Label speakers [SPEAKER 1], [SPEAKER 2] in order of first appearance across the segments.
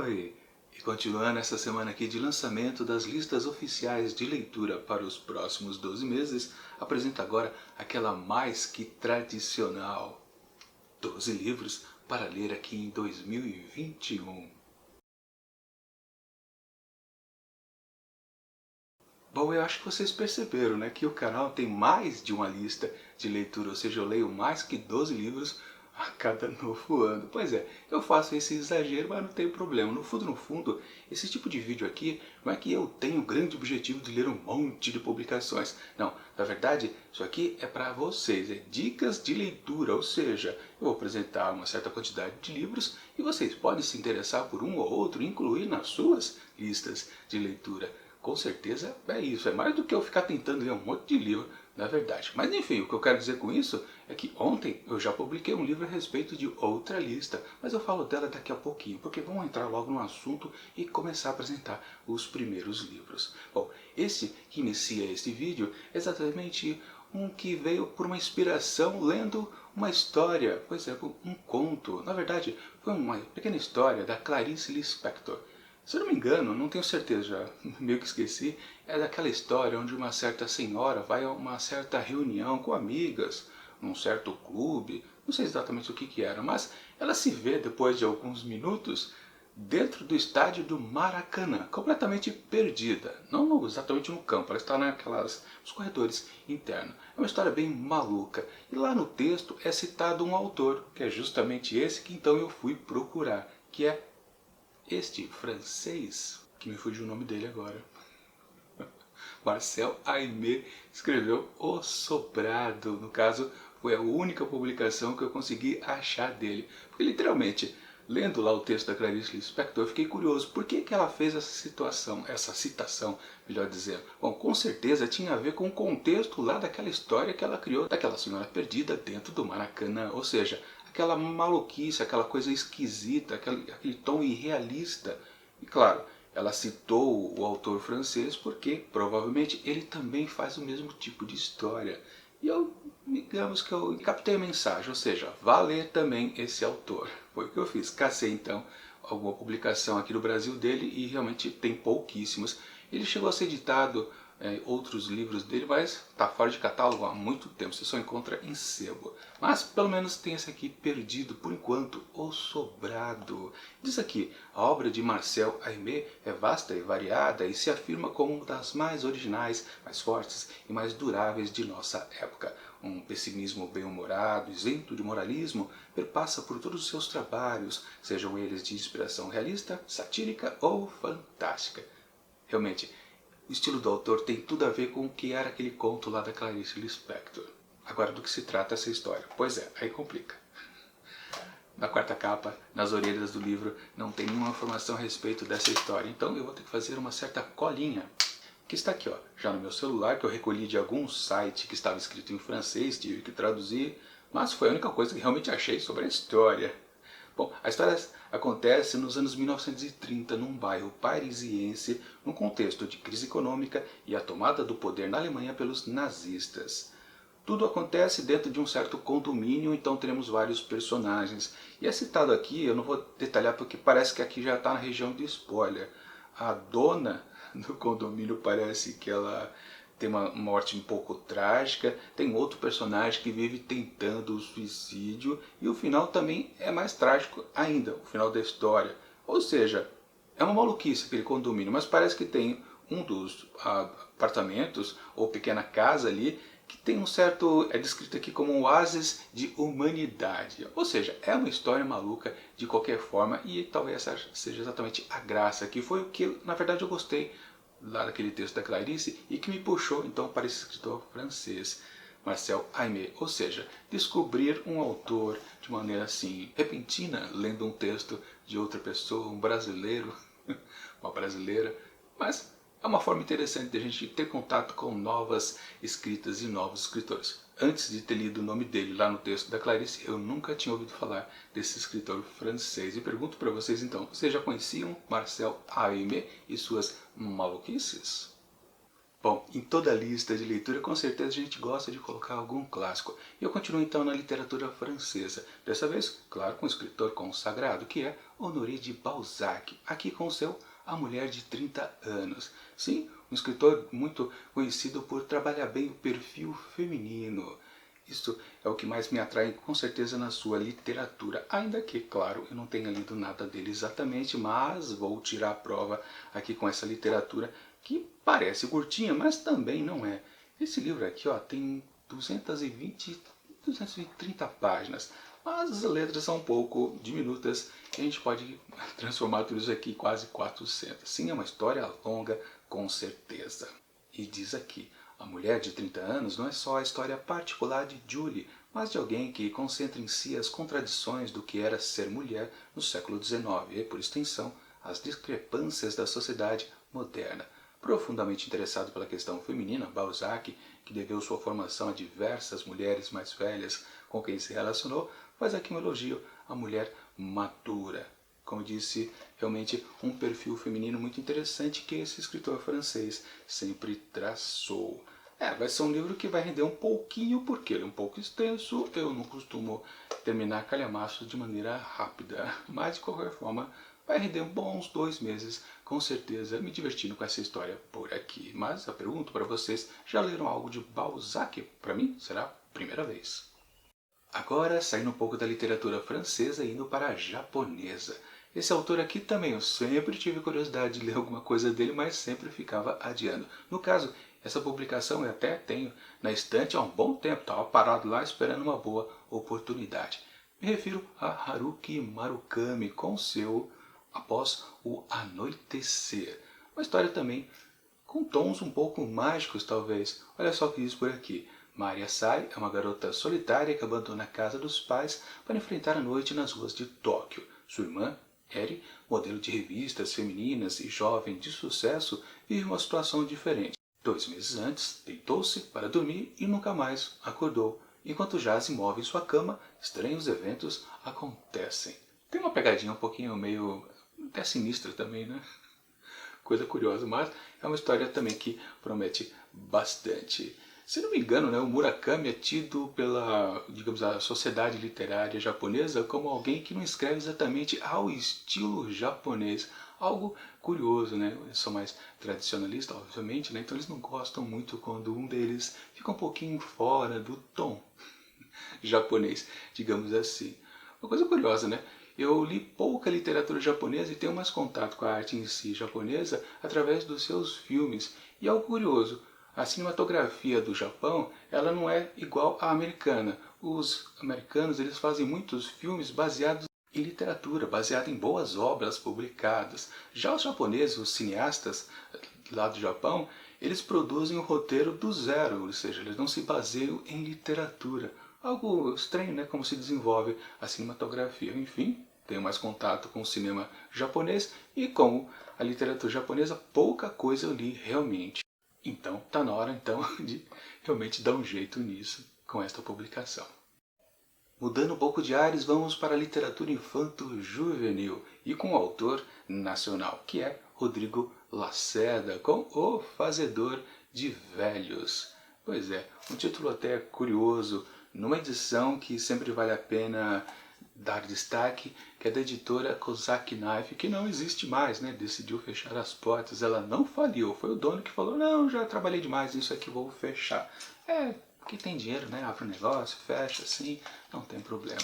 [SPEAKER 1] Oi, e continuando essa semana aqui de lançamento das listas oficiais de leitura para os próximos 12 meses, apresento agora aquela mais que tradicional 12 livros para ler aqui em 2021. Bom, eu acho que vocês perceberam, né, que o canal tem mais de uma lista de leitura, ou seja, eu leio mais que 12 livros a cada novo ano. Pois é, eu faço esse exagero, mas não tem problema. No fundo, esse tipo de vídeo aqui não é que eu tenho o grande objetivo de ler um monte de publicações. Não, na verdade, isso aqui é para vocês, é dicas de leitura, ou seja, eu vou apresentar uma certa quantidade de livros e vocês podem se interessar por um ou outro e incluir nas suas listas de leitura. Com certeza é isso, é mais do que eu ficar tentando ler um monte de livro, na verdade. Mas enfim, o que eu quero dizer com isso é que ontem eu já publiquei um livro a respeito de outra lista, mas eu falo dela daqui a pouquinho, porque vamos entrar logo no assunto e começar a apresentar os primeiros livros. Bom, esse que inicia este vídeo é exatamente um que veio por uma inspiração lendo uma história, por exemplo, um conto. Na verdade, foi uma pequena história da Clarice Lispector. Se eu não me engano, não tenho certeza, já meio que esqueci, é daquela história onde uma certa senhora vai a uma certa reunião com amigas, num certo clube, não sei exatamente o que era, mas ela se vê depois de alguns minutos dentro do estádio do Maracanã, completamente perdida, não exatamente no campo, ela está nos corredores internos. É uma história bem maluca, e lá no texto é citado um autor, que é justamente esse que então eu fui procurar, que é este francês, que me fugiu o nome dele agora, Marcel Aimé, escreveu O Sobrado. No caso, foi a única publicação que eu consegui achar dele. Porque literalmente, lendo lá o texto da Clarice Lispector, eu fiquei curioso. Por que ela fez essa citação, melhor dizendo? Bom, com certeza tinha a ver com o contexto lá daquela história que ela criou, daquela senhora perdida dentro do Maracanã. Ou seja, aquela maluquice, aquela coisa esquisita, aquele tom irrealista. E claro, ela citou o autor francês porque provavelmente ele também faz o mesmo tipo de história. E digamos que eu captei a mensagem, ou seja, vá ler também esse autor. Foi o que eu fiz. Cacei então alguma publicação aqui no Brasil dele e realmente tem pouquíssimas. Ele chegou a ser editado outros livros dele, mas está fora de catálogo há muito tempo, você só encontra em sebo. Mas pelo menos tem esse aqui perdido, por enquanto, O Sobrado. Diz aqui, a obra de Marcel Aimé é vasta e variada e se afirma como uma das mais originais, mais fortes e mais duráveis de nossa época. Um pessimismo bem-humorado, isento de moralismo, perpassa por todos os seus trabalhos, sejam eles de inspiração realista, satírica ou fantástica. Realmente, o estilo do autor tem tudo a ver com o que era aquele conto lá da Clarice Lispector. Agora, do que se trata essa história? Pois é, aí complica. Na quarta capa, nas orelhas do livro, não tem nenhuma informação a respeito dessa história, então eu vou ter que fazer uma certa colinha, que está aqui, ó, já no meu celular, que eu recolhi de algum site que estava escrito em francês, tive que traduzir, mas foi a única coisa que realmente achei sobre a história. Bom, a história acontece nos anos 1930 num bairro parisiense, num contexto de crise econômica e a tomada do poder na Alemanha pelos nazistas. Tudo acontece dentro de um certo condomínio, então teremos vários personagens. E é citado aqui, eu não vou detalhar porque parece que aqui já está na região de spoiler. A dona do condomínio parece que ela tem uma morte um pouco trágica, tem outro personagem que vive tentando o suicídio, e o final também é mais trágico ainda, o final da história. Ou seja, é uma maluquice aquele condomínio, mas parece que tem um dos apartamentos ou pequena casa ali que tem um certo, é descrito aqui como um oásis de humanidade. Ou seja, é uma história maluca de qualquer forma e talvez essa seja exatamente a graça, que foi o que na verdade eu gostei lá daquele texto da Clarice e que me puxou então para esse escritor francês, Marcel Aimé. Ou seja, descobrir um autor de maneira assim repentina, lendo um texto de outra pessoa, um brasileiro, uma brasileira, mas é uma forma interessante de a gente ter contato com novas escritas e novos escritores. Antes de ter lido o nome dele lá no texto da Clarice, eu nunca tinha ouvido falar desse escritor francês. E pergunto para vocês então, vocês já conheciam Marcel Aimé e suas maluquices? Bom, em toda lista de leitura, com certeza a gente gosta de colocar algum clássico. E eu continuo então na literatura francesa. Dessa vez, claro, com um escritor consagrado, que é Honoré de Balzac. Aqui com o seu A Mulher de 30 Anos. Sim, um escritor muito conhecido por trabalhar bem o perfil feminino. Isso é o que mais me atrai, com certeza, na sua literatura. Ainda que, claro, eu não tenha lido nada dele exatamente, mas vou tirar a prova aqui com essa literatura que parece curtinha, mas também não é. Esse livro aqui ó, tem 230 páginas, mas as letras são um pouco diminutas e a gente pode transformar tudo isso aqui em quase 400. Sim, é uma história longa, com certeza. E diz aqui, a mulher de 30 anos não é só a história particular de Julie, mas de alguém que concentra em si as contradições do que era ser mulher no século XIX e, por extensão, as discrepâncias da sociedade moderna. Profundamente interessado pela questão feminina, Balzac, que deveu sua formação a diversas mulheres mais velhas com quem se relacionou, faz aqui um elogio à mulher madura. Como disse, realmente um perfil feminino muito interessante que esse escritor francês sempre traçou. Vai ser um livro que vai render um pouquinho, porque ele é um pouco extenso, eu não costumo terminar calhamaços de maneira rápida, mas de qualquer forma vai render bons 2 meses, com certeza, me divertindo com essa história por aqui. Mas eu pergunto para vocês, já leram algo de Balzac? Para mim, será a primeira vez. Agora, saindo um pouco da literatura francesa e indo para a japonesa. Esse autor aqui também, eu sempre tive curiosidade de ler alguma coisa dele, mas sempre ficava adiando. No caso, essa publicação eu até tenho na estante há um bom tempo, estava parado lá esperando uma boa oportunidade. Me refiro a Haruki Murakami com seu Após o Anoitecer. Uma história também com tons um pouco mágicos, talvez. Olha só o que diz por aqui. Maria Sai é uma garota solitária que abandona a casa dos pais para enfrentar a noite nas ruas de Tóquio. Sua irmã, Eri, modelo de revistas femininas e jovem de sucesso, vive uma situação diferente. 2 meses antes, deitou-se para dormir e nunca mais acordou. Enquanto jaz imóvel em sua cama, estranhos eventos acontecem. Tem uma pegadinha um pouquinho meio até sinistra também, né? Coisa curiosa, mas é uma história também que promete bastante. Se não me engano, né, o Murakami é tido pela, digamos, a sociedade literária japonesa como alguém que não escreve exatamente ao estilo japonês. Algo curioso, né? Eles são mais tradicionalistas, obviamente, né? Então eles não gostam muito quando um deles fica um pouquinho fora do tom japonês, digamos assim. Uma coisa curiosa, né? Eu li pouca literatura japonesa e tenho mais contato com a arte em si japonesa através dos seus filmes. E algo curioso, a cinematografia do Japão, ela não é igual à americana. Os americanos, eles fazem muitos filmes baseados em literatura, baseados em boas obras publicadas. Já os japoneses, os cineastas lá do Japão, eles produzem o roteiro do zero, ou seja, eles não se baseiam em literatura. Algo estranho, né? Como se desenvolve a cinematografia. Enfim, tenho mais contato com o cinema japonês e com a literatura japonesa, pouca coisa eu li realmente. Então, tá na hora então de realmente dar um jeito nisso com esta publicação. Mudando um pouco de ares, vamos para a literatura infanto-juvenil e com um autor nacional, que é Rodrigo Lacerda, com O Fazedor de Velhos. Pois é, um título até curioso, numa edição que sempre vale a pena dar destaque, que é da editora Kozak Knife, que não existe mais, né? Decidiu fechar as portas, ela não faliu, foi o dono que falou, não, já trabalhei demais nisso aqui, vou fechar. Porque tem dinheiro, né? Abre um negócio, fecha, assim, não tem problema.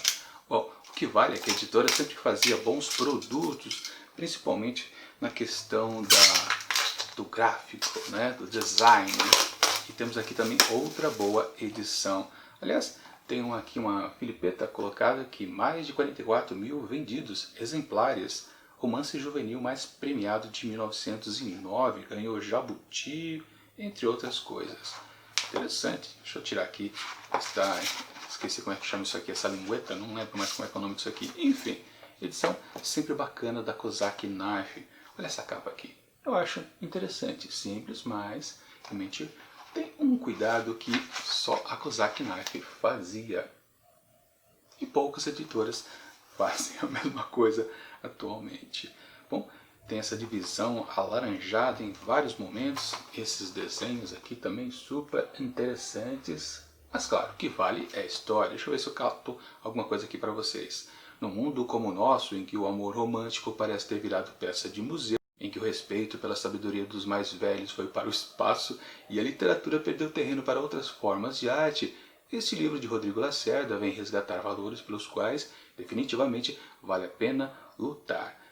[SPEAKER 1] Bom, o que vale é que a editora sempre fazia bons produtos, principalmente na questão do gráfico, né? Do design. E temos aqui também outra boa edição. Aliás, tem aqui uma filipeta colocada que mais de 44 mil vendidos exemplares. Romance juvenil mais premiado de 1909, ganhou Jabuti, entre outras coisas. Interessante, deixa eu tirar aqui esqueci como é que chama isso aqui, essa lingueta, não lembro mais como é que é o nome disso aqui. Enfim, edição sempre bacana da Kozak Knife. Olha essa capa aqui, eu acho interessante, simples, mas realmente tem um cuidado que só a Kozak Knife fazia. E poucas editoras fazem a mesma coisa atualmente. Bom, Tem essa divisão alaranjada em vários momentos. Esses desenhos aqui também super interessantes. Mas claro, o que vale é a história. Deixa eu ver se eu capto alguma coisa aqui para vocês. No mundo como o nosso, em que o amor romântico parece ter virado peça de museu, em que o respeito pela sabedoria dos mais velhos foi para o espaço e a literatura perdeu terreno para outras formas de arte, este livro de Rodrigo Lacerda vem resgatar valores pelos quais definitivamente vale a pena lutar.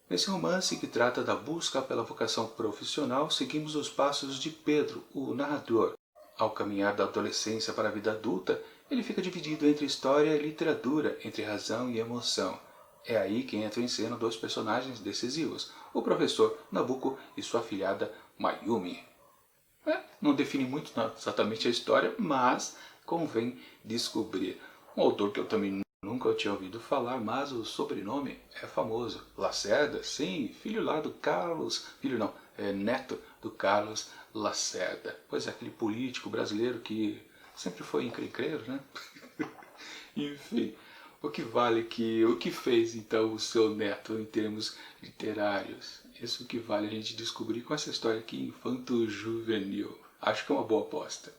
[SPEAKER 1] Nesse romance que trata da busca pela vocação profissional, seguimos os passos de Pedro, o narrador. Ao caminhar da adolescência para a vida adulta, ele fica dividido entre história e literatura, entre razão e emoção. É aí que entram em cena dois personagens decisivos, o professor Nabucco e sua afilhada Mayumi. Não define muito exatamente a história, mas convém descobrir. Um autor que eu também nunca tinha ouvido falar, mas o sobrenome é famoso. Lacerda, sim, filho lá do Carlos, filho não, é neto do Carlos Lacerda. Pois é, aquele político brasileiro que sempre foi encrenqueiro, né? Enfim, o que vale que o que fez então o seu neto em termos literários? Isso que vale a gente descobrir com essa história aqui infanto-juvenil. Acho que é uma boa aposta.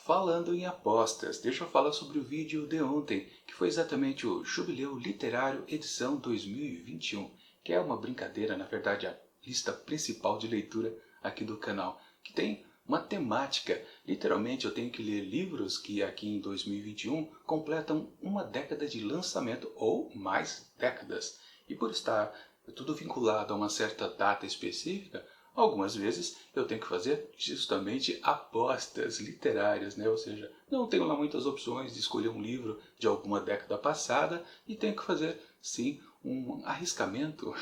[SPEAKER 1] Falando em apostas, deixa eu falar sobre o vídeo de ontem, que foi exatamente o Jubileu Literário Edição 2021, que é uma brincadeira, na verdade a lista principal de leitura aqui do canal, que tem uma temática. Literalmente eu tenho que ler livros que aqui em 2021 completam uma década de lançamento ou mais décadas. E por estar tudo vinculado a uma certa data específica, algumas vezes eu tenho que fazer justamente apostas literárias, né? Ou seja, não tenho lá muitas opções de escolher um livro de alguma década passada e tenho que fazer, sim, um arriscamento,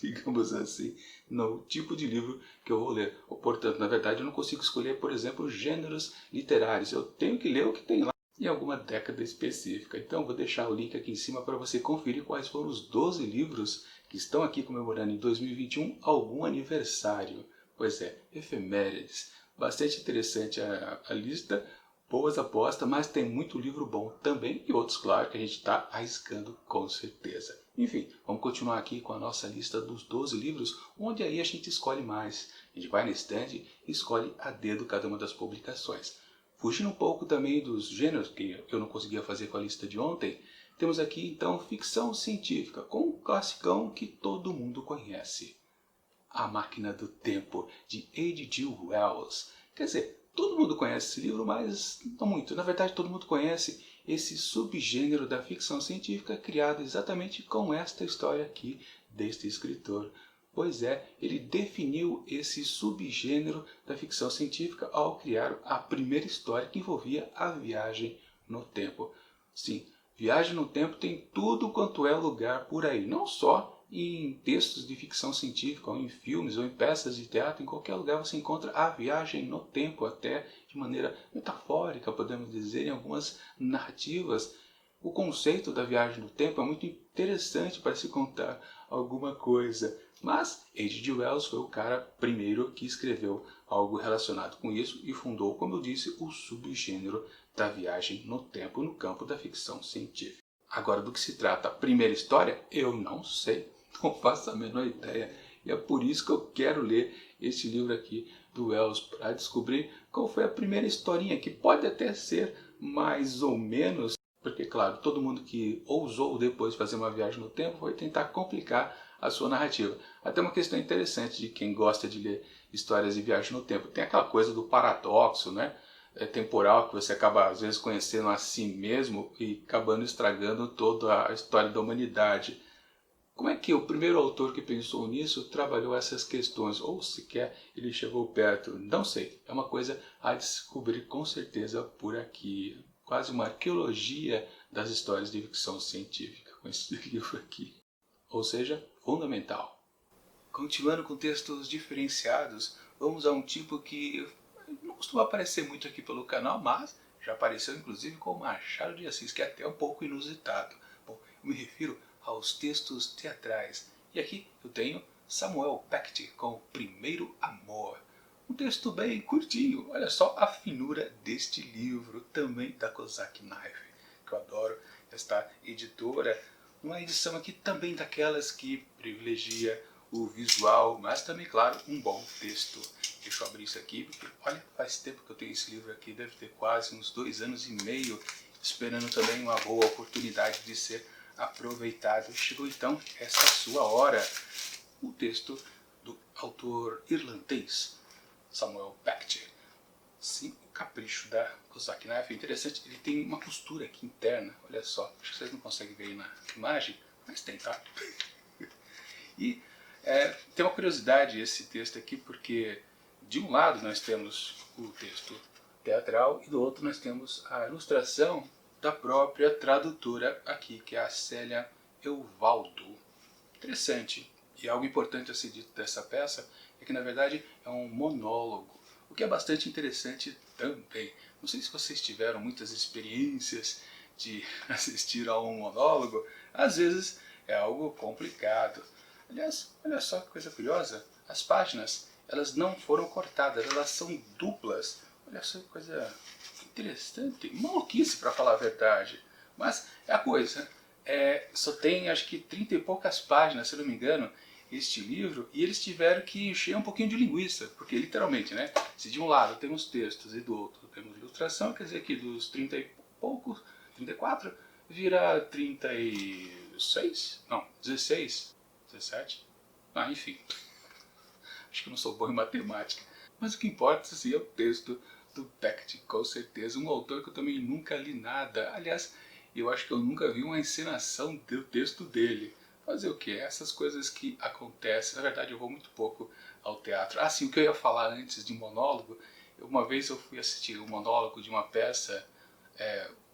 [SPEAKER 1] digamos assim, no tipo de livro que eu vou ler. Portanto, na verdade, eu não consigo escolher, por exemplo, gêneros literários. Eu tenho que ler o que tem lá em alguma década específica. Então, vou deixar o link aqui em cima para você conferir quais foram os 12 livros que estão aqui comemorando em 2021 algum aniversário. Pois é, efemérides. Bastante interessante a lista, boas apostas, mas tem muito livro bom também e outros, claro, que a gente está arriscando com certeza. Enfim, vamos continuar aqui com a nossa lista dos 12 livros, onde aí a gente escolhe mais. A gente vai na estande e escolhe a dedo cada uma das publicações. Fugindo um pouco também dos gêneros, que eu não conseguia fazer com a lista de ontem, temos aqui então ficção científica, com um classicão que todo mundo conhece. A Máquina do Tempo, de H.G. Wells. Quer dizer, todo mundo conhece esse livro, mas não muito. Na verdade, todo mundo conhece esse subgênero da ficção científica criado exatamente com esta história aqui deste escritor. Pois é, ele definiu esse subgênero da ficção científica ao criar a primeira história que envolvia a viagem no tempo. Sim, viagem no tempo tem tudo quanto é lugar por aí, não só em textos de ficção científica, ou em filmes, ou em peças de teatro, em qualquer lugar você encontra a viagem no tempo, até de maneira metafórica, podemos dizer, em algumas narrativas. O conceito da viagem no tempo é muito interessante para se contar alguma coisa. Mas H.G. Wells foi o cara primeiro que escreveu algo relacionado com isso e fundou, como eu disse, o subgênero da viagem no tempo no campo da ficção científica. Agora, do que se trata a primeira história, eu não sei, não faço a menor ideia. E é por isso que eu quero ler esse livro aqui do Wells, para descobrir qual foi a primeira historinha, que pode até ser mais ou menos, porque claro, todo mundo que ousou depois fazer uma viagem no tempo foi tentar complicar a sua narrativa. Até uma questão interessante de quem gosta de ler histórias de viagem no tempo. Tem aquela coisa do paradoxo, né? Temporal, que você acaba às vezes conhecendo a si mesmo e acabando estragando toda a história da humanidade. Como é que o primeiro autor que pensou nisso trabalhou essas questões? Ou sequer ele chegou perto? Não sei. É uma coisa a descobrir com certeza por aqui. Quase uma arqueologia das histórias de ficção científica com esse livro aqui. Ou seja, fundamental. Continuando com textos diferenciados, vamos a um tipo que não costuma aparecer muito aqui pelo canal, mas já apareceu inclusive com Machado de Assis, que é até um pouco inusitado. Bom, eu me refiro aos textos teatrais. E aqui eu tenho Samuel Beckett com O Primeiro Amor. Um texto bem curtinho, olha só a finura deste livro, também da Kozak Knife, que eu adoro, esta editora. Uma edição aqui também daquelas que privilegia o visual, mas também, claro, um bom texto. Deixa eu abrir isso aqui, porque olha, faz tempo que eu tenho esse livro aqui, deve ter quase uns 2 anos e meio, esperando também uma boa oportunidade de ser aproveitado. Chegou então essa sua hora, o texto do autor irlandês Samuel Beckett. Sim, o capricho da Cosac Knife é interessante, ele tem uma costura aqui interna, olha só, acho que vocês não conseguem ver aí na imagem, mas tem, tá? E tem uma curiosidade esse texto aqui, porque de um lado nós temos o texto teatral e do outro nós temos a ilustração da própria tradutora aqui, que é a Célia Eovaldo. Interessante, e algo importante a ser dito dessa peça é que na verdade é um monólogo, o que é bastante interessante também. Não sei se vocês tiveram muitas experiências de assistir a um monólogo, às vezes é algo complicado. Aliás, olha só que coisa curiosa, as páginas elas não foram cortadas, elas são duplas. Olha só que coisa interessante, maluquice para falar a verdade, mas é a coisa. Só tem acho que 30 e poucas páginas, se eu não me engano, este livro, e eles tiveram que encher um pouquinho de linguiça, porque literalmente, né, se de um lado temos textos e do outro temos ilustração, quer dizer que dos 30 e poucos, 34, vira 36? Não, 16? 17? Ah, enfim. Acho que eu não sou bom em matemática. Mas o que importa, assim, é o texto do Beckett, com certeza. Um autor que eu também nunca li nada. Aliás, eu acho que eu nunca vi uma encenação do texto dele. Fazer o quê? Essas coisas que acontecem. Na verdade, eu vou muito pouco ao teatro. Ah, sim, o que eu ia falar antes de monólogo. Uma vez eu fui assistir um monólogo de uma peça,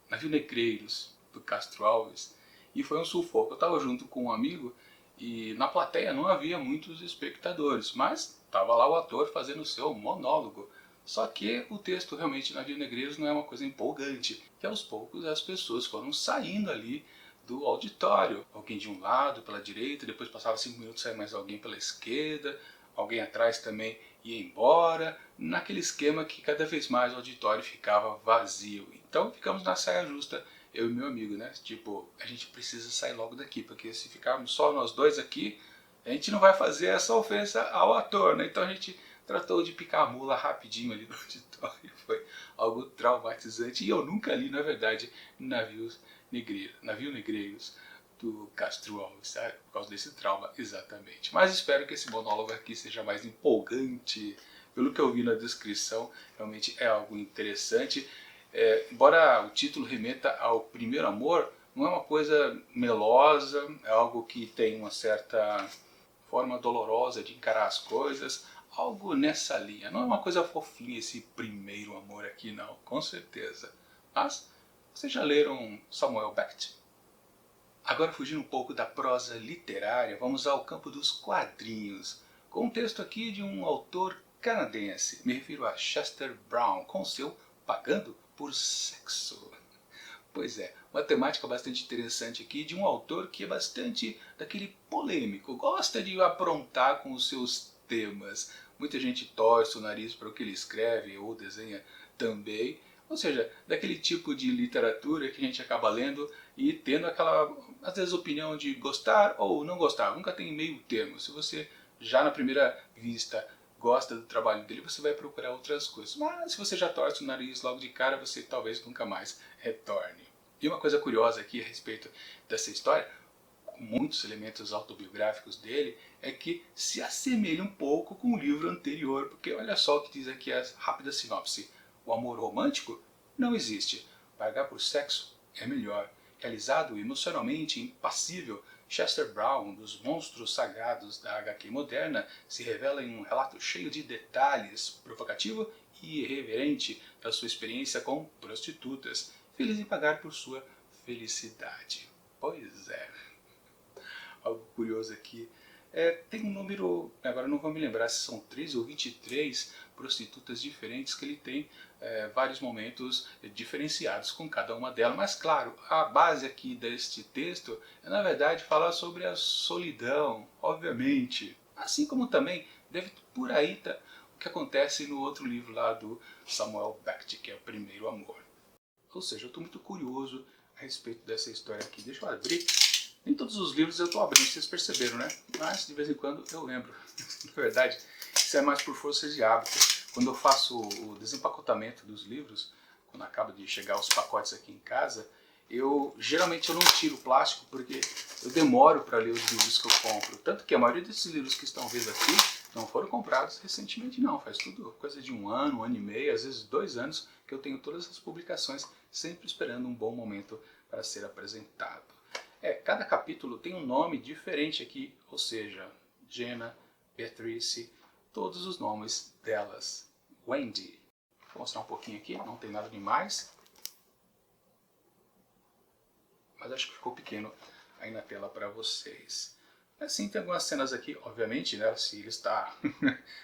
[SPEAKER 1] Navio Negreiros, do Castro Alves. E foi um sufoco. Eu estava junto com um amigo e na plateia não havia muitos espectadores, mas estava lá o ator fazendo o seu monólogo. Só que o texto realmente na Navio Negreiros não é uma coisa empolgante, que aos poucos as pessoas foram saindo ali do auditório. Alguém de um lado, pela direita, depois passava 5 minutos, saia mais alguém pela esquerda, alguém atrás também ia embora, naquele esquema que cada vez mais o auditório ficava vazio. Então ficamos na saia justa, eu e meu amigo, né? Tipo, a gente precisa sair logo daqui, porque se ficarmos só nós dois aqui, a gente não vai fazer essa ofensa ao ator, né? Então a gente tratou de picar a mula rapidinho ali no auditório, foi algo traumatizante. E eu nunca li, na verdade, Navio Negreiros do Castro Alves, sabe? Por causa desse trauma, exatamente. Mas espero que esse monólogo aqui seja mais empolgante. Pelo que eu vi na descrição, realmente é algo interessante. Embora o título remeta ao primeiro amor, não é uma coisa melosa, é algo que tem uma certa forma dolorosa de encarar as coisas, algo nessa linha. Não é uma coisa fofinha esse primeiro amor aqui, não, com certeza. Mas, vocês já leram Samuel Beckett? Agora, fugindo um pouco da prosa literária, vamos ao campo dos quadrinhos, com um texto aqui de um autor canadense. Me refiro a Chester Brown, com seu Pagando por Sexo. Pois é, uma temática bastante interessante aqui de um autor que é bastante daquele polêmico, gosta de aprontar com os seus temas. Muita gente torce o nariz para o que ele escreve ou desenha também, ou seja, daquele tipo de literatura que a gente acaba lendo e tendo aquela, às vezes, opinião de gostar ou não gostar, nunca tem meio termo. Se você já na primeira vista gosta do trabalho dele, você vai procurar outras coisas. Mas se você já torce o nariz logo de cara, você talvez nunca mais retorne. E uma coisa curiosa aqui a respeito dessa história, com muitos elementos autobiográficos dele, é que se assemelha um pouco com o livro anterior, porque olha só o que diz aqui a rápida sinopse. O amor romântico não existe. Pagar por sexo é melhor. Realizado emocionalmente impassível, Chester Brown, um dos monstros sagrados da HQ moderna, se revela em um relato cheio de detalhes, provocativo e irreverente da sua experiência com prostitutas, feliz em pagar por sua felicidade. Pois é. Algo curioso aqui. Tem um número, agora não vou me lembrar se são 3 ou 23 prostitutas diferentes que ele tem vários momentos diferenciados com cada uma delas. Mas claro, a base aqui deste texto é na verdade falar sobre a solidão, obviamente. Assim como também deve por aí o que acontece no outro livro lá do Samuel Beckett, que é O Primeiro Amor. Ou seja, eu estou muito curioso a respeito dessa história aqui. Deixa eu abrir. Nem todos os livros eu estou abrindo, vocês perceberam, né? Mas de vez em quando eu lembro. Na verdade, isso é mais por força de hábito. Quando eu faço o desempacotamento dos livros, quando acaba de chegar os pacotes aqui em casa, geralmente eu não tiro o plástico porque eu demoro para ler os livros que eu compro. Tanto que a maioria desses livros que estão vendo aqui não foram comprados recentemente não. Faz tudo coisa de um ano e meio, às vezes 2 anos, que eu tenho todas essas publicações, sempre esperando um bom momento para ser apresentado. Cada capítulo tem um nome diferente aqui, ou seja, Jenna, Beatrice, todos os nomes delas. Wendy. Vou mostrar um pouquinho aqui, não tem nada demais. Mas acho que ficou pequeno aí na tela para vocês. Assim, tem algumas cenas aqui, obviamente, né, se ele está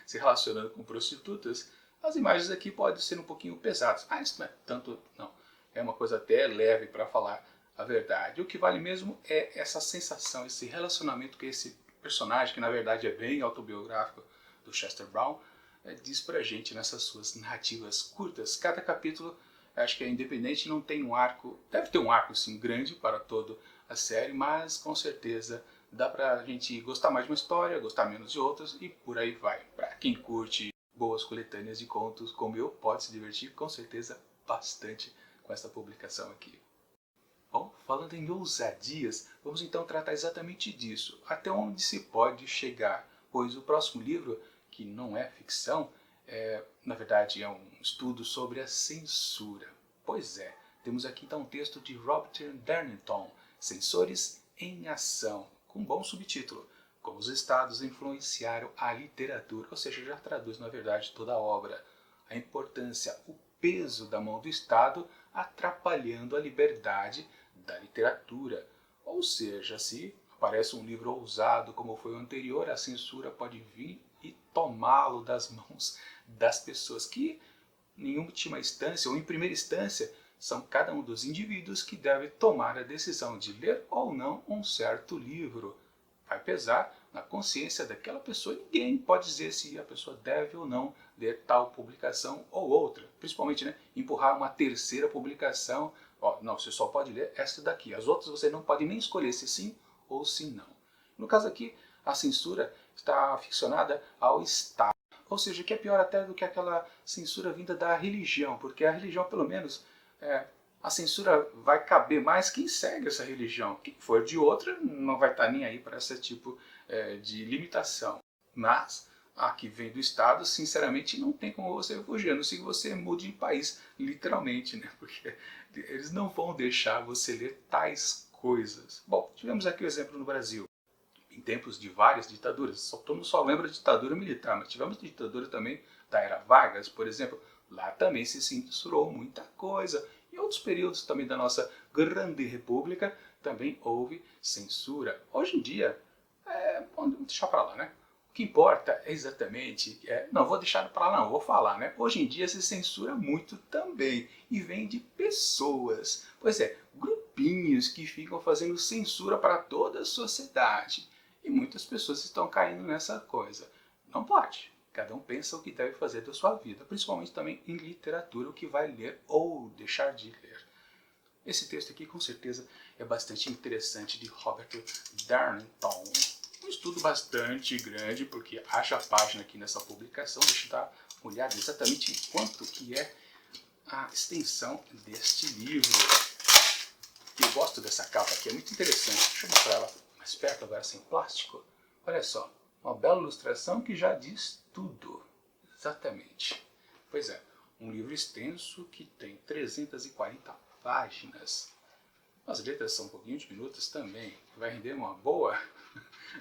[SPEAKER 1] se relacionando com prostitutas, as imagens aqui podem ser um pouquinho pesadas. Ah, isso não é tanto, não. É uma coisa até leve para falar a verdade. O que vale mesmo é essa sensação, esse relacionamento que esse personagem, que na verdade é bem autobiográfico, do Chester Brown, diz pra gente nessas suas narrativas curtas. Cada capítulo, acho que é independente, não tem um arco, deve ter um arco sim grande para toda a série, mas com certeza dá pra gente gostar mais de uma história, gostar menos de outras e por aí vai. Pra quem curte boas coletâneas de contos como eu, pode se divertir com certeza bastante com essa publicação aqui. Bom, falando em ousadias, vamos então tratar exatamente disso, até onde se pode chegar, pois o próximo livro, que não é ficção, na verdade é um estudo sobre a censura. Pois é, temos aqui então um texto de Robert Darnton, Censores em Ação, com um bom subtítulo, Como os Estados influenciaram a literatura, ou seja, já traduz na verdade toda a obra, a importância, o peso da mão do Estado atrapalhando a liberdade da literatura. Ou seja, se aparece um livro ousado como foi o anterior, a censura pode vir e tomá-lo das mãos das pessoas que, em última instância ou em primeira instância, são cada um dos indivíduos que deve tomar a decisão de ler ou não um certo livro. Vai pesar na consciência daquela pessoa. Ninguém pode dizer se a pessoa deve ou não ler tal publicação ou outra. Principalmente, né, empurrar uma terceira publicação. Ó, não, você só pode ler essa daqui. As outras você não pode nem escolher se sim ou se não. No caso aqui, a censura está aficionada ao Estado. Ou seja, que é pior até do que aquela censura vinda da religião, porque a religião, pelo menos, a censura vai caber mais quem segue essa religião. Quem for de outra não vai estar nem aí para esse tipo de limitação. Mas a que vem do Estado, sinceramente, não tem como você fugir, a não ser que você mude de país, literalmente, né? Porque eles não vão deixar você ler tais coisas. Bom, tivemos aqui o exemplo no Brasil. Em tempos de várias ditaduras, todo mundo só lembra da ditadura militar, mas tivemos ditadura também da era Vargas, por exemplo, lá também se censurou muita coisa. Em outros períodos também da nossa grande república também houve censura. Hoje em dia, vamos deixar para lá, né? O que importa é exatamente, não vou deixar para lá não, vou falar, né? Hoje em dia se censura muito também e vem de pessoas, pois é, grupinhos que ficam fazendo censura para toda a sociedade. E muitas pessoas estão caindo nessa coisa. Não pode. Cada um pensa o que deve fazer da sua vida, principalmente também em literatura, o que vai ler ou deixar de ler. Esse texto aqui, com certeza, é bastante interessante, de Robert Darnton. Um estudo bastante grande, porque haja página aqui nessa publicação. Deixa eu dar uma olhada exatamente em quanto que é a extensão deste livro. Eu gosto dessa capa aqui, é muito interessante. Deixa eu mostrar ela mais perto agora, sem plástico. Olha só, uma bela ilustração que já diz tudo. Exatamente. Pois é, um livro extenso que tem 340 páginas. As letras são um pouquinho diminutas também. Vai render uma boa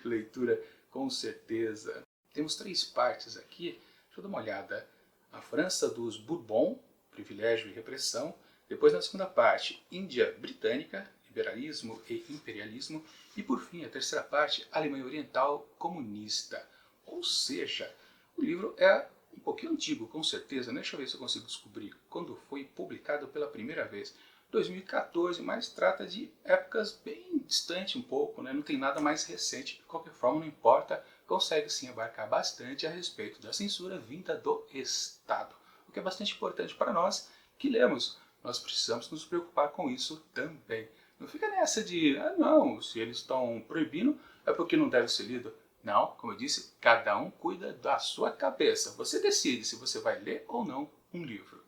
[SPEAKER 1] leitura, com certeza. Temos 3 partes aqui. Deixa eu dar uma olhada. A França dos Bourbon, privilégio e repressão. Depois, na segunda parte, Índia Britânica, liberalismo e imperialismo. E por fim, a terceira parte, Alemanha Oriental comunista. Ou seja, o livro é um pouquinho antigo, com certeza. Deixa eu ver se eu consigo descobrir quando foi publicado pela primeira vez. 2014, mas trata de épocas bem distantes um pouco, né? Não tem nada mais recente. De qualquer forma, não importa, consegue sim abarcar bastante a respeito da censura vinda do Estado. O que é bastante importante para nós que lemos. Nós precisamos nos preocupar com isso também. Não fica nessa de, ah não, se eles estão proibindo é porque não deve ser lido. Não, como eu disse, cada um cuida da sua cabeça. Você decide se você vai ler ou não um livro.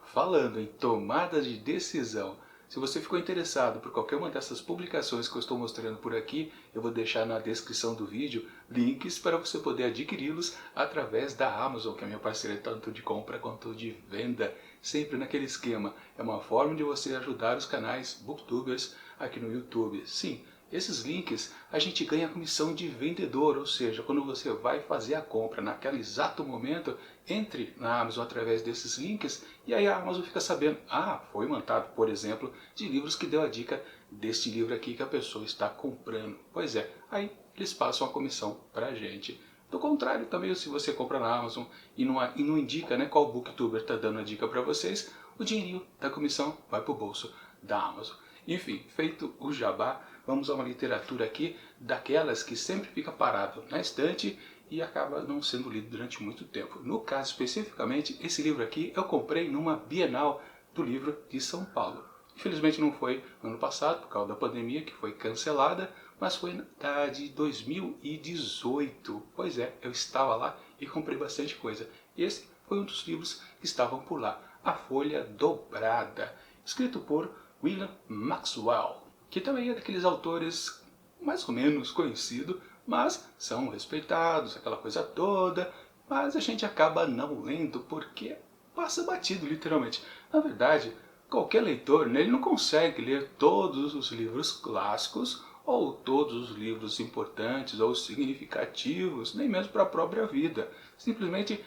[SPEAKER 1] Falando em tomada de decisão, se você ficou interessado por qualquer uma dessas publicações que eu estou mostrando por aqui, eu vou deixar na descrição do vídeo links para você poder adquiri-los através da Amazon, que é minha parceira tanto de compra quanto de venda, sempre naquele esquema. É uma forma de você ajudar os canais booktubers aqui no YouTube. Sim, esses links a gente ganha a comissão de vendedor, ou seja, quando você vai fazer a compra naquele exato momento, entre na Amazon através desses links e aí a Amazon fica sabendo, ah, foi montado, por exemplo, de livros que deu a dica deste livro aqui que a pessoa está comprando. Pois é, aí eles passam a comissão para a gente. Do contrário, também se você compra na Amazon e não indica, né, qual booktuber está dando a dica para vocês, o dinheirinho da comissão vai para o bolso da Amazon. Enfim, feito o jabá, vamos a uma literatura aqui daquelas que sempre fica parado na estante e acaba não sendo lido durante muito tempo. No caso especificamente, esse livro aqui eu comprei numa Bienal do Livro de São Paulo. Infelizmente não foi no ano passado, por causa da pandemia, que foi cancelada, mas foi da de 2018. Pois é, eu estava lá e comprei bastante coisa. E esse foi um dos livros que estavam por lá, A Folha Dobrada, escrito por William Maxwell, que também é daqueles autores mais ou menos conhecidos, mas são respeitados, aquela coisa toda, mas a gente acaba não lendo porque passa batido, literalmente. Na verdade, qualquer leitor, né, ele não consegue ler todos os livros clássicos ou todos os livros importantes ou significativos, nem mesmo para a própria vida. Simplesmente,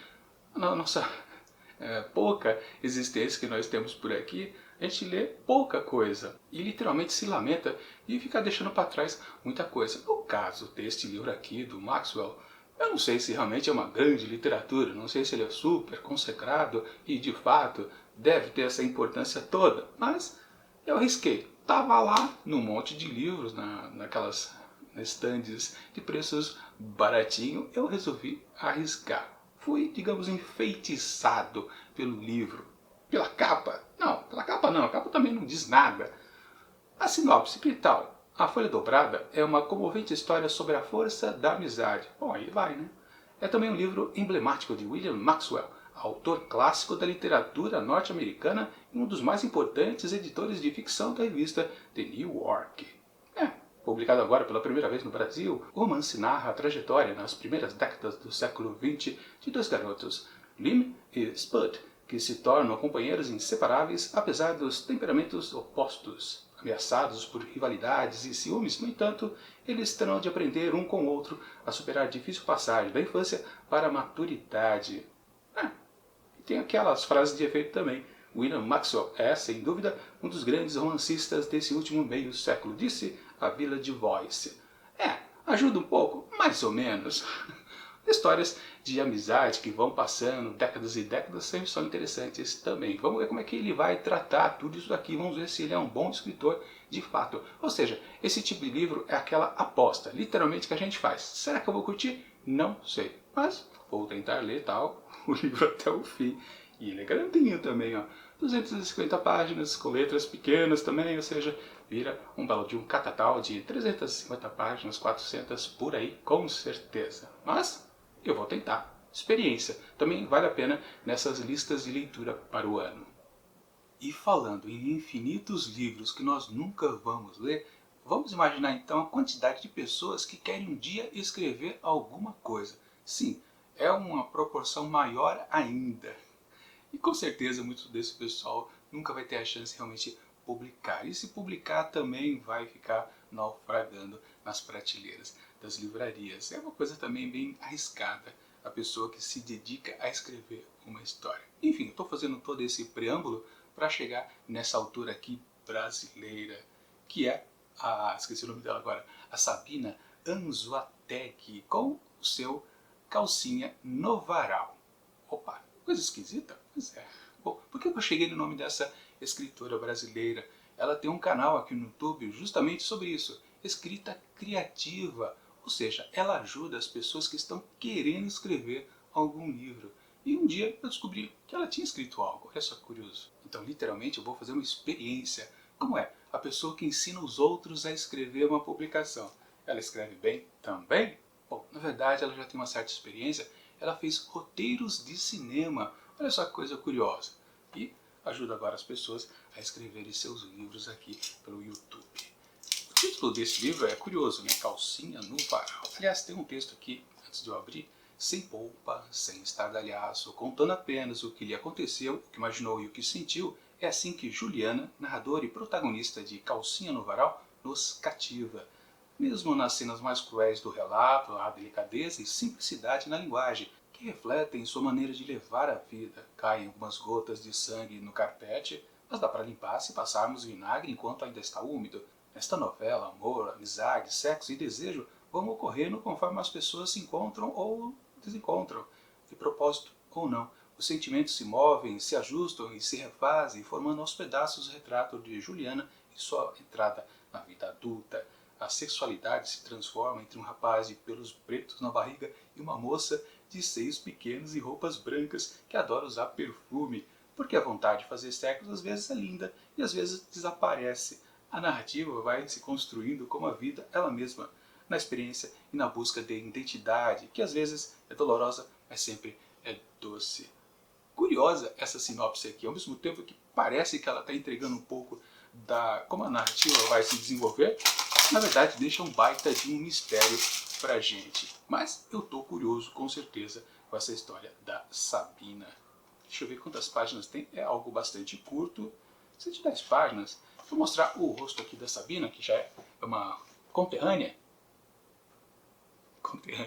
[SPEAKER 1] na nossa pouca existência que nós temos por aqui, a gente lê pouca coisa e literalmente se lamenta e fica deixando para trás muita coisa. No caso deste livro aqui, do Maxwell, eu não sei se realmente é uma grande literatura, não sei se ele é super consagrado e de fato deve ter essa importância toda, mas eu arrisquei. Tava lá num monte de livros, naquelas estandes de preços baratinho, eu resolvi arriscar. Fui, digamos, enfeitiçado pelo livro. Pela capa? Não, pela capa não, a capa também não diz nada. A sinopse, que tal? A Folha Dobrada é uma comovente história sobre a força da amizade. Bom, aí vai, né? É também um livro emblemático de William Maxwell, autor clássico da literatura norte-americana e um dos mais importantes editores de ficção da revista The New York. Publicado agora pela primeira vez no Brasil, o romance narra a trajetória nas primeiras décadas do século XX de dois garotos, Lim e Spud, que se tornam companheiros inseparáveis apesar dos temperamentos opostos. Ameaçados por rivalidades e ciúmes, no entanto, eles terão de aprender um com o outro a superar a difícil passagem da infância para a maturidade. E tem aquelas frases de efeito também. William Maxwell é, sem dúvida, um dos grandes romancistas desse último meio século, disse a Village Voice. Ajuda um pouco, mais ou menos. Histórias de amizade que vão passando décadas e décadas sempre são interessantes também. Vamos ver como é que ele vai tratar tudo isso aqui. Vamos ver se ele é um bom escritor de fato. Ou seja, esse tipo de livro é aquela aposta, literalmente, que a gente faz. Será que eu vou curtir? Não sei. Mas vou tentar ler tal o livro até o fim. E ele é grandinho também, ó. 250 páginas, com letras pequenas também, ou seja, vira um belo de um catatal de 350 páginas, 400 por aí, com certeza. Mas eu vou tentar. Experiência também vale a pena nessas listas de leitura para o ano. E falando em infinitos livros que nós nunca vamos ler, vamos imaginar então a quantidade de pessoas que querem um dia escrever alguma coisa. Sim, é uma proporção maior ainda. E com certeza muito desse pessoal nunca vai ter a chance de realmente publicar. E se publicar também vai ficar naufragando nas prateleiras das livrarias. É uma coisa também bem arriscada, a pessoa que se dedica a escrever uma história. Enfim, estou fazendo todo esse preâmbulo para chegar nessa autora aqui brasileira, que é esqueci o nome dela agora, a Sabina Anzoategui, com o seu Calcinha no Varal. Opa, coisa esquisita? Pois é. Bom, por que eu cheguei no nome dessa escritora brasileira? Ela tem um canal aqui no YouTube justamente sobre isso, escrita criativa. Ou seja, ela ajuda as pessoas que estão querendo escrever algum livro. E um dia eu descobri que ela tinha escrito algo, olha só que curioso. Então, literalmente, eu vou fazer uma experiência Como é a pessoa que ensina os outros a escrever uma publicação? Ela escreve bem também? Bom, na verdade ela já tem uma certa experiência, ela fez roteiros de cinema, olha só que coisa curiosa, e ajuda agora as pessoas a escreverem seus livros aqui pelo YouTube. O título desse livro é curioso, né? Calcinha no Varal. Aliás, tem um texto aqui, antes de eu abrir, sem polpa, sem estardalhaço, contando apenas o que lhe aconteceu, o que imaginou e o que sentiu. É assim que Juliana, narradora e protagonista de Calcinha no Varal, nos cativa. Mesmo nas cenas mais cruéis do relato, há delicadeza e simplicidade na linguagem, que refletem sua maneira de levar a vida. Caem algumas gotas de sangue no carpete, mas dá para limpar se passarmos vinagre enquanto ainda está úmido. Nesta novela, amor, amizade, sexo e desejo vão ocorrendo conforme as pessoas se encontram ou desencontram, de propósito ou não. Os sentimentos se movem, se ajustam e se refazem, formando aos pedaços o retrato de Juliana e sua entrada na vida adulta. A sexualidade se transforma entre um rapaz de pelos pretos na barriga e uma moça de seios pequenos e roupas brancas que adora usar perfume, porque a vontade de fazer sexo às vezes é linda e às vezes desaparece. A narrativa vai se construindo como a vida ela mesma, na experiência e na busca de identidade, que às vezes é dolorosa, mas sempre é doce. Curiosa essa sinopse aqui, ao mesmo tempo que parece que ela está entregando um pouco da como a narrativa vai se desenvolver, na verdade deixa um baita de um mistério pra gente. Mas eu tô curioso com certeza com essa história da Sabina. Deixa eu ver quantas páginas tem, é algo bastante curto, 110 páginas. Vou mostrar o rosto aqui da Sabina, que já é uma conterrânea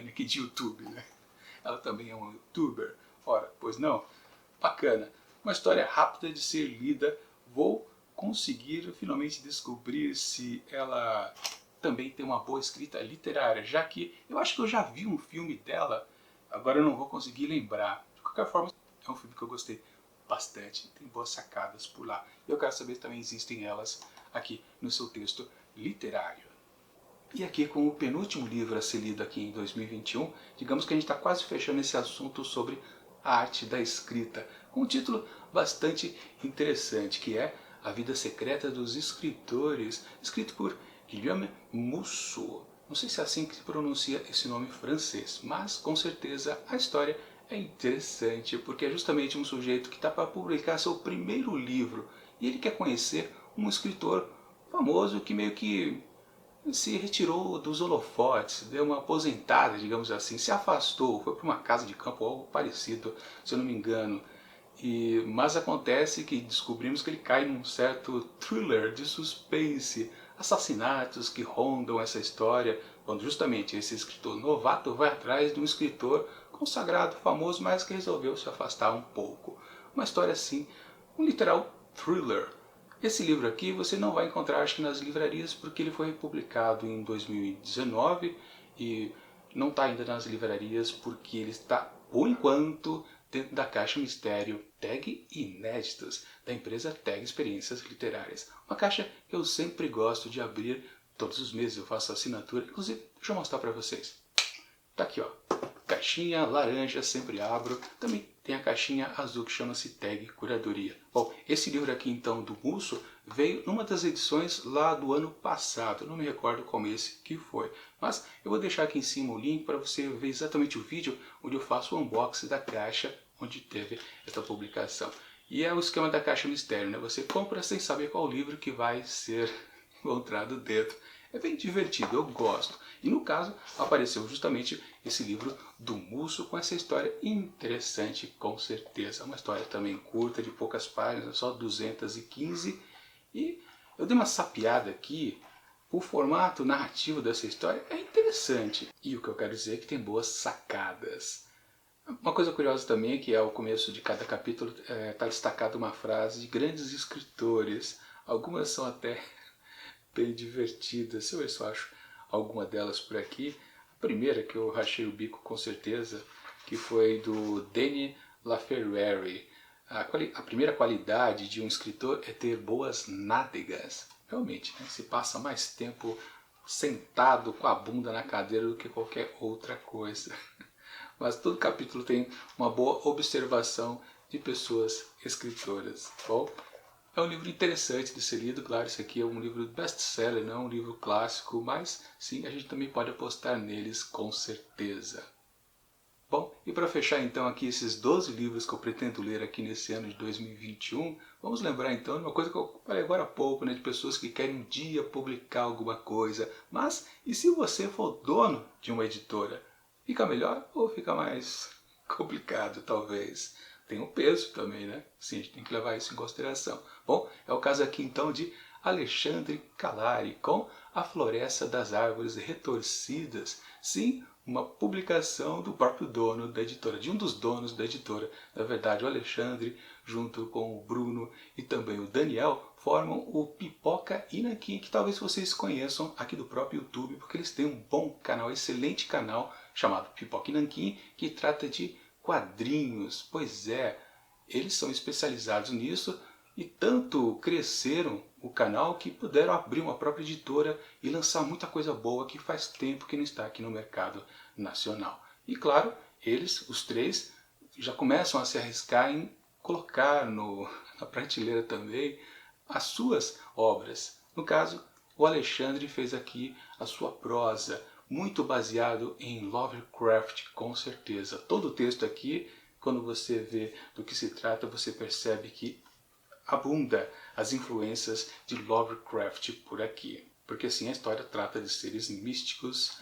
[SPEAKER 1] aqui de YouTube, né? Ela também é um youtuber. Ora, pois não? Bacana. Uma história rápida de ser lida. Vou conseguir finalmente descobrir se ela também tem uma boa escrita literária, já que eu acho que eu já vi um filme dela, agora eu não vou conseguir lembrar. De qualquer forma, é um filme que eu gostei bastante, tem boas sacadas por lá. E eu quero saber se também existem elas aqui no seu texto literário. E aqui, com o penúltimo livro a ser lido aqui em 2021, digamos que a gente está quase fechando esse assunto sobre a arte da escrita, com um título bastante interessante, que é A Vida Secreta dos Escritores, escrito por Guillaume Musso. Não sei se é assim que se pronuncia esse nome francês, mas com certeza a história é interessante, porque é justamente um sujeito que está para publicar seu primeiro livro, e ele quer conhecer um escritor famoso que meio que se retirou dos holofotes, deu uma aposentada, digamos assim, se afastou, foi para uma casa de campo ou algo parecido, se eu não me engano. Mas acontece que descobrimos que ele cai num certo thriller de suspense, assassinatos que rondam essa história, quando justamente esse escritor novato vai atrás de um escritor consagrado, famoso, mas que resolveu se afastar um pouco. Uma história assim, um literal thriller. Esse livro aqui você não vai encontrar, acho que nas livrarias, porque ele foi publicado em 2019 e não está ainda nas livrarias porque ele está, por enquanto, dentro da caixa mistério Tag Inéditos, da empresa Tag Experiências Literárias. Uma caixa que eu sempre gosto de abrir, todos os meses eu faço assinatura, inclusive, deixa eu mostrar para vocês. Tá aqui, ó. Caixinha laranja, sempre abro. Também tem a caixinha azul que chama-se Tag Curadoria. Bom, esse livro aqui então do Musso veio numa das edições lá do ano passado. Não me recordo qual mês que foi. Mas eu vou deixar aqui em cima o link para você ver exatamente o vídeo onde eu faço o unboxing da caixa onde teve essa publicação. E é o esquema da caixa mistério, né? Você compra sem saber qual livro que vai ser encontrado dentro. É bem divertido, eu gosto. E no caso, apareceu justamente esse livro do Musso com essa história interessante, com certeza. Uma história também curta, de poucas páginas, só 215. E eu dei uma sapiada aqui. O formato narrativo dessa história é interessante. E o que eu quero dizer é que tem boas sacadas. Uma coisa curiosa também é que ao começo de cada capítulo está destacada uma frase de grandes escritores. Algumas são até bem divertidas. Se eu ver se eu acho alguma delas por aqui. A primeira que eu rachei o bico com certeza, que foi do Denis Laferreri. A primeira qualidade de um escritor é ter boas nádegas. Realmente, né? Se passa mais tempo sentado com a bunda na cadeira do que qualquer outra coisa. Mas todo capítulo tem uma boa observação de pessoas escritoras. Bom, É um livro interessante de ser lido, claro, esse aqui é um livro best-seller, não é um livro clássico, mas sim, a gente também pode apostar neles com certeza. Bom, e para fechar então aqui esses 12 livros que eu pretendo ler aqui nesse ano de 2021, vamos lembrar então de uma coisa que eu falei agora há pouco, né, de pessoas que querem um dia publicar alguma coisa, mas e se você for dono de uma editora? Fica melhor ou fica mais complicado, talvez? Tem um peso também, né? Sim, a gente tem que levar isso em consideração. Bom, é o caso aqui então de Alexandre Calari com A Floresta das Árvores Retorcidas. Sim, uma publicação do próprio dono da editora, de um dos donos da editora. Na verdade, o Alexandre, junto com o Bruno e também o Daniel, formam o Pipoca e Nanquim, que talvez vocês conheçam aqui do próprio YouTube, porque eles têm um bom canal, excelente canal, chamado Pipoca e Nanquim, que trata de quadrinhos. Pois é, eles são especializados nisso e tanto cresceram o canal que puderam abrir uma própria editora e lançar muita coisa boa que faz tempo que não está aqui no mercado nacional. E claro, eles, os três, já começam a se arriscar em colocar na prateleira também as suas obras. No caso, o Alexandre fez aqui a sua prosa, muito baseado em Lovecraft, com certeza. Todo o texto aqui, quando você vê do que se trata, você percebe que abunda as influências de Lovecraft por aqui. Porque assim, a história trata de seres místicos,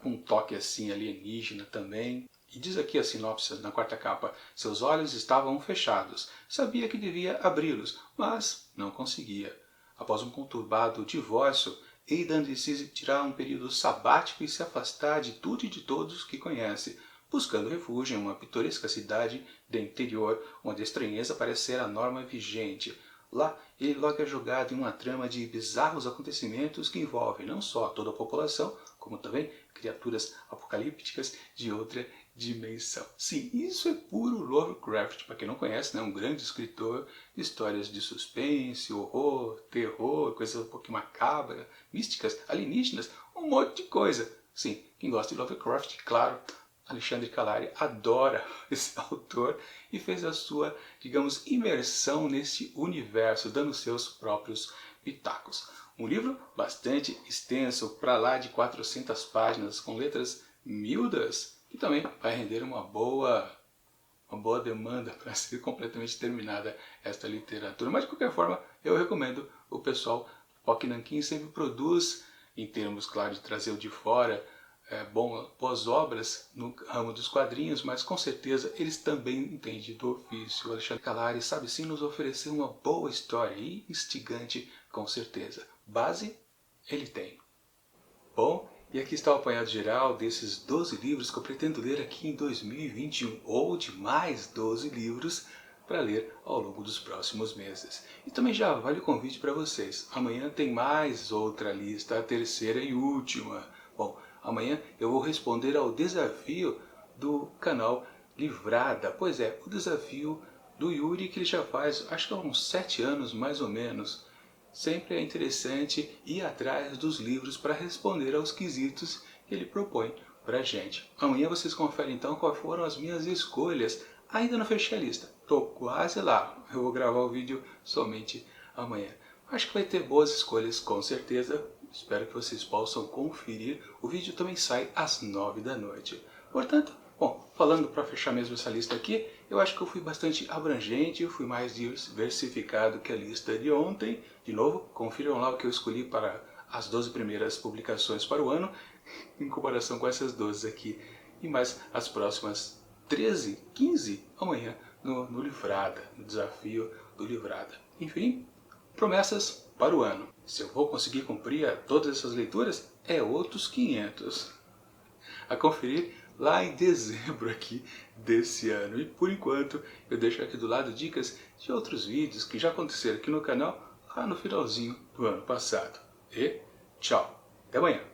[SPEAKER 1] um toque assim alienígena também. E diz aqui a sinopse na quarta capa: seus olhos estavam fechados, sabia que devia abri-los, mas não conseguia. Após um conturbado divórcio, Aidan decide tirar um período sabático e se afastar de tudo e de todos que conhece, buscando refúgio em uma pitoresca cidade do interior, onde a estranheza parece ser a norma vigente. Lá, ele logo é jogado em uma trama de bizarros acontecimentos que envolvem não só toda a população, como também criaturas apocalípticas de outra dimensão. Sim, isso é puro Lovecraft. Para quem não conhece, né, um grande escritor de histórias de suspense, horror, terror, coisas um pouquinho macabras, místicas, alienígenas, um monte de coisa. Sim, quem gosta de Lovecraft, claro, Alexandre Calari adora esse autor e fez a sua, digamos, imersão nesse universo, dando seus próprios pitacos. Um livro bastante extenso, para lá de 400 páginas, com letras miúdas, que também vai render uma boa demanda para ser completamente terminada esta literatura. Mas de qualquer forma, eu recomendo o pessoal. Pipoca e Nanquim sempre produz, em termos, claro, de trazer o de fora, boas obras no ramo dos quadrinhos, mas com certeza eles também entendem do ofício. O Alexandre Calari sabe sim nos oferecer uma boa história e instigante, com certeza. Base, ele tem. Bom, e aqui está o apanhado geral desses 12 livros que eu pretendo ler aqui em 2021, ou de mais 12 livros para ler ao longo dos próximos meses. E também já vale o convite para vocês. Amanhã tem mais outra lista, a terceira e última. Bom, amanhã eu vou responder ao desafio do canal Livrada. Pois é, o desafio do Yuri que ele já faz, acho que há uns 7 anos mais ou menos. Sempre é interessante ir atrás dos livros para responder aos quesitos que ele propõe para a gente. Amanhã vocês conferem então quais foram as minhas escolhas. Ainda não fechei a lista, estou quase lá. Eu vou gravar o vídeo somente amanhã. Acho que vai ter boas escolhas com certeza. Espero que vocês possam conferir. O vídeo também sai às 9 da noite. Portanto, bom, falando para fechar mesmo essa lista aqui, eu acho que eu fui bastante abrangente, eu fui mais diversificado que a lista de ontem. De novo, confiram lá o que eu escolhi para as 12 primeiras publicações para o ano, em comparação com essas 12 aqui. E mais as próximas 13, 15 amanhã no Livrada, no desafio do Livrada. Enfim, promessas para o ano. Se eu vou conseguir cumprir todas essas leituras, é outros 500. A conferir lá em dezembro aqui desse ano. E por enquanto eu deixo aqui do lado dicas de outros vídeos que já aconteceram aqui no canal lá no finalzinho do ano passado. E tchau, até amanhã!